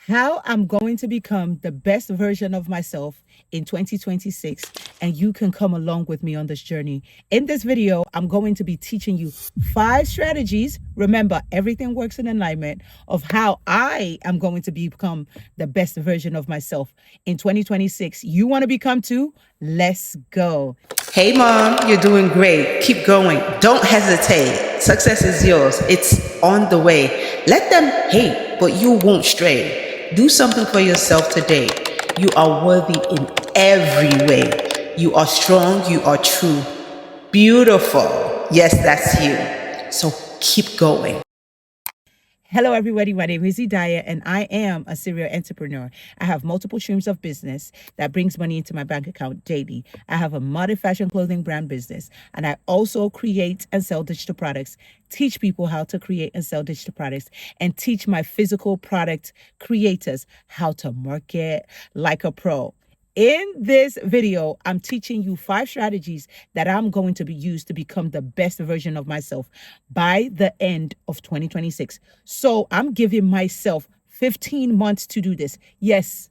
how I'm going to become the best version of myself in 2026, and you can come along with me on this journey. In this video, I'm going to be teaching you 5 strategies. Remember, everything works in alignment of how I am going to become the best version of myself in 2026. You want to become too? Let's go. Hey mom, you're doing great. Keep going. Don't hesitate. Success is yours. It's on the way. Let them hate, but you won't stray. Do something for yourself today. You are worthy in every way. You are strong. You are true. Beautiful. Yes, that's you. So keep going. Hello, everybody. My name is Idayat, and I am a serial entrepreneur. I have multiple streams of business that brings money into my bank account daily. I have a modern fashion clothing brand business, and I also create and sell digital products, teach people how to create and sell digital products, and teach my physical product creators how to market like a pro. In this video, I'm teaching you 5 strategies that I'm going to be used to become the best version of myself by the end of 2026. So I'm giving myself 15 months to do this. Yes,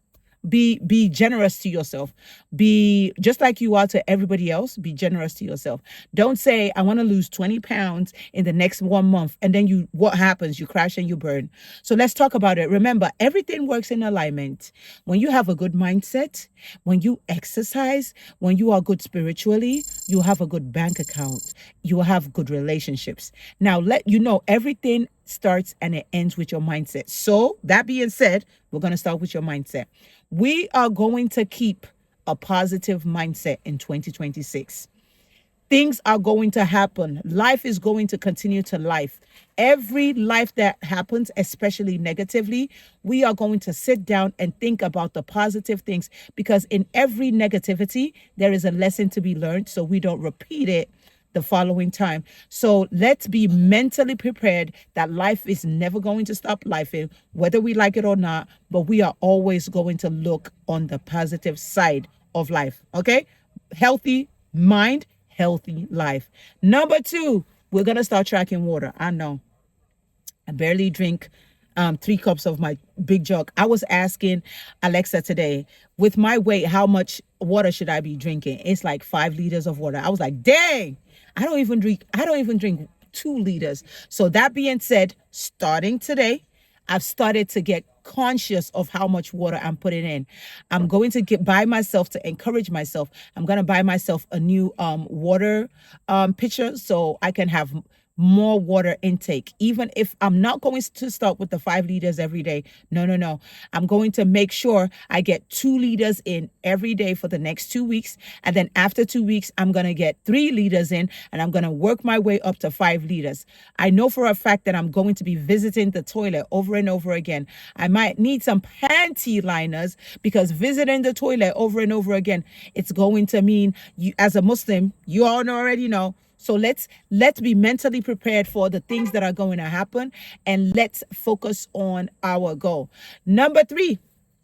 be generous to yourself. Be just like you are to everybody else. Be generous to yourself. Don't say I want to lose 20 pounds in the next 1 month, and then what happens? You crash and you burn. So let's talk about it. Remember, everything works in alignment. When you have a good mindset, when you exercise, when you are good spiritually, you have a good bank account, you have good relationships. Now, let you know, everything starts and it ends with your mindset. So that being said, we're going to start with your mindset. We are going to keep a positive mindset in 2026. Things are going to happen. Life is going to continue to life. Every life that happens, especially negatively, we are going to sit down and think about the positive things, because in every negativity, there is a lesson to be learned, so we don't repeat it the following time. So let's be mentally prepared that life is never going to stop lifing, whether we like it or not, but we are always going to look on the positive side of life. Okay? Healthy mind, healthy life. Number 2, we're going to start tracking water. I know I barely drink 3 cups of my big jug. I was asking Alexa today, with my weight, how much water should I be drinking? It's like 5 liters of water. I was like, dang, I don't even drink 2 liters. So that being said, starting today, I've started to get conscious of how much water I'm putting in. I'm going to buy myself, to encourage myself. I'm going to buy myself a new water pitcher, so I can have more water intake, even if I'm not going to start with the 5 liters every day. No. I'm going to make sure I get 2 liters in every day for the next 2 weeks. And then after 2 weeks, I'm going to get 3 liters in, and I'm going to work my way up to 5 liters. I know for a fact that I'm going to be visiting the toilet over and over again. I might need some panty liners, because visiting the toilet over and over again, it's going to mean, you, as a Muslim, you all already know. So let's be mentally prepared for the things that are going to happen, and let's focus on our goal. Number 3,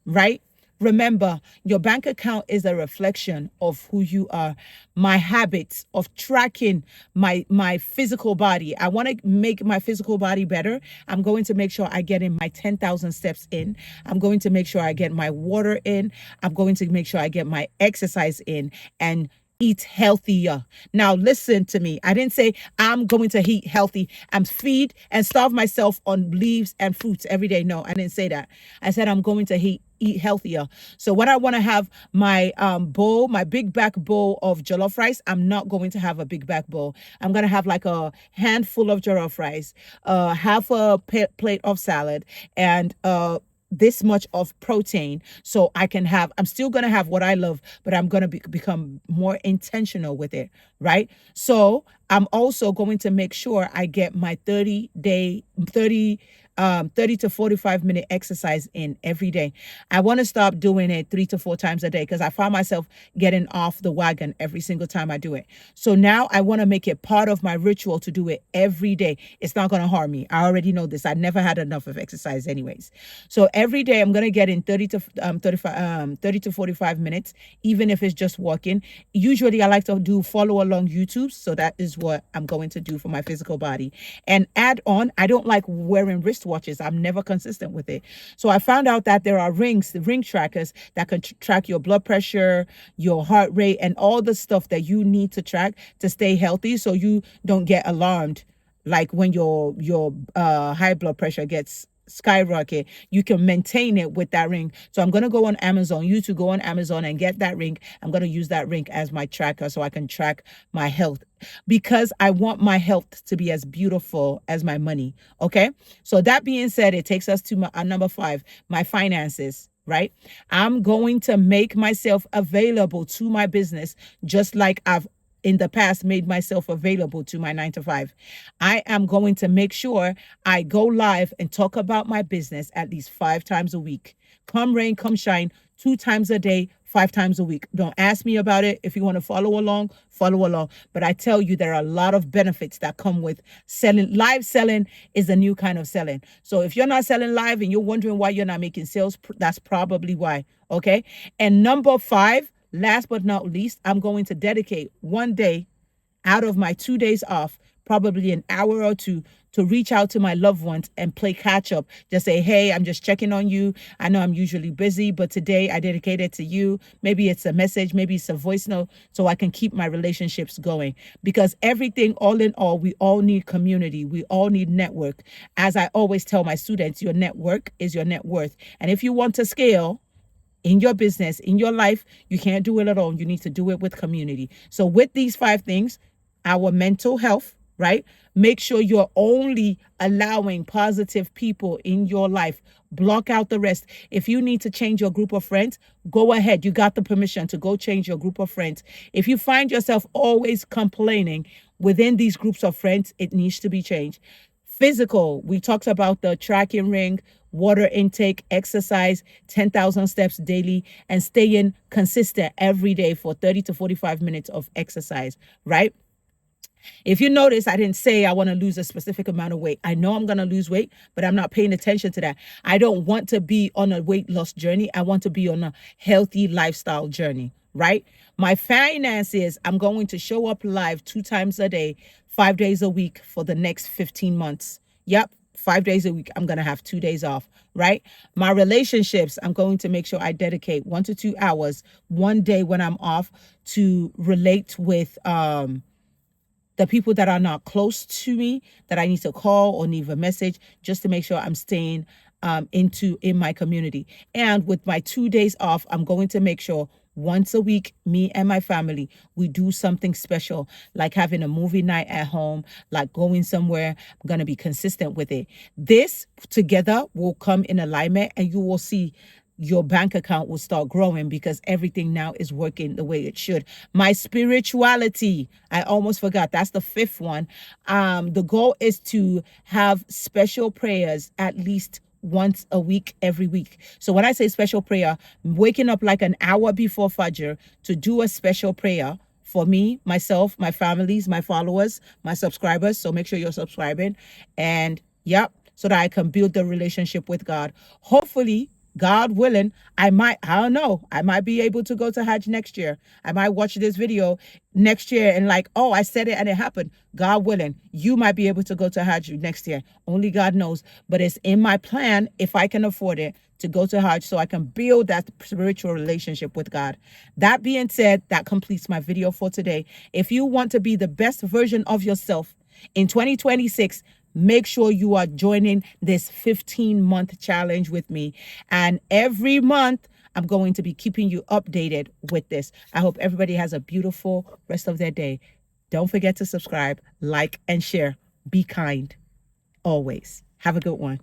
right? Remember, your bank account is a reflection of who you are. My habits of tracking my physical body. I want to make my physical body better. I'm going to make sure I get in my 10,000 steps in. I'm going to make sure I get my water in. I'm going to make sure I get my exercise in, and eat healthier. Now, listen to me. I didn't say I'm going to eat healthy. I'm feed and starve myself on leaves and fruits every day. No, I didn't say that. I said I'm going to eat healthier. So when I want to have my bowl, my big back bowl of jollof rice, I'm not going to have a big back bowl. I'm going to have like a handful of jollof rice, half a plate of salad, and this much of protein, so I'm still going to have what I love, but I'm going to become more intentional with it, right? So I'm also going to make sure I get my 30 to 45 minute exercise in every day. I want to stop doing it 3 to 4 times a day, because I find myself getting off the wagon every single time I do it. So now I want to make it part of my ritual to do it every day. It's not going to harm me. I already know this. I never had enough of exercise anyways. So every day I'm going to get in 30 to 45 minutes, even if it's just walking. Usually I like to do follow along YouTube. So that is what I'm going to do for my physical body. And add on, I don't like wearing wristwatches wristwatches. I'm never consistent with it. So I found out that there are rings, the ring trackers that can track your blood pressure, your heart rate, and all the stuff that you need to track to stay healthy, so you don't get alarmed like when your high blood pressure gets skyrocket. You can maintain it with that ring. So I'm going to go on Amazon, you to go on Amazon and get that ring. I'm going to use that ring as my tracker so I can track my health, because I want my health to be as beautiful as my money. Okay, so that being said, it takes us to number 5, my finances. Right, I'm going to make myself available to my business, just like I've in the past made myself available to my 9 to 5. I am going to make sure I go live and talk about my business at least 5 times a week. Come rain, come shine, 2 times a day, 5 times a week. Don't ask me about it. If you want to follow along, follow along. But I tell you, there are a lot of benefits that come with selling. Live selling is a new kind of selling. So if you're not selling live and you're wondering why you're not making sales, that's probably why. Okay. And number 5, last but not least, I'm going to dedicate one day out of my 2 days off, probably an hour or two, to reach out to my loved ones and play catch up. Just say, hey, I'm just checking on you. I know I'm usually busy, but today I dedicate it to you. Maybe it's a message, maybe it's a voice note, so I can keep my relationships going. Because everything, all in all, we all need community. We all need network. As I always tell my students, your network is your net worth. And if you want to scale in your business, in your life, you can't do it alone. You need to do it with community. So with these 5 things, our mental health, right? Make sure you're only allowing positive people in your life. Block out the rest. If you need to change your group of friends, go ahead. You got the permission to go change your group of friends. If you find yourself always complaining within these groups of friends, it needs to be changed. Physical, we talked about the tracking ring, water intake, exercise, 10,000 steps daily, and staying consistent every day for 30 to 45 minutes of exercise, right? If you notice, I didn't say I want to lose a specific amount of weight. I know I'm going to lose weight, but I'm not paying attention to that. I don't want to be on a weight loss journey. I want to be on a healthy lifestyle journey, right? My finances, I'm going to show up live 2 times a day, 5 days a week for the next 15 months. Yep. 5 days a week, I'm going to have 2 days off, right? My relationships, I'm going to make sure I dedicate 1 to 2 hours, one day when I'm off, to relate with, the people that are not close to me, that I need to call or leave a message, just to make sure I'm staying in my community. And with my 2 days off, I'm going to make sure once a week, me and my family, we do something special, like having a movie night at home, like going somewhere. I'm going to be consistent with it. This together will come in alignment, and you will see your bank account will start growing, because everything now is working the way it should. My spirituality, I almost forgot. That's the 5th one. The goal is to have special prayers at least once a week, every week. So when I say special prayer, waking up like an hour before Fajr to do a special prayer for me, myself, my families, my followers, my subscribers. So make sure you're subscribing. And yep, so that I can build the relationship with God. Hopefully, God willing, I don't know, I might be able to go to Hajj next year. I might watch this video next year and like, oh, I said it and it happened. God willing, you might be able to go to Hajj next year. Only God knows. But it's in my plan, if I can afford it, to go to Hajj so I can build that spiritual relationship with God. That being said, that completes my video for today. If you want to be the best version of yourself in 2026, make sure you are joining this 15-month challenge with me. And every month, I'm going to be keeping you updated with this. I hope everybody has a beautiful rest of their day. Don't forget to subscribe, like, and share. Be kind always. Have a good one.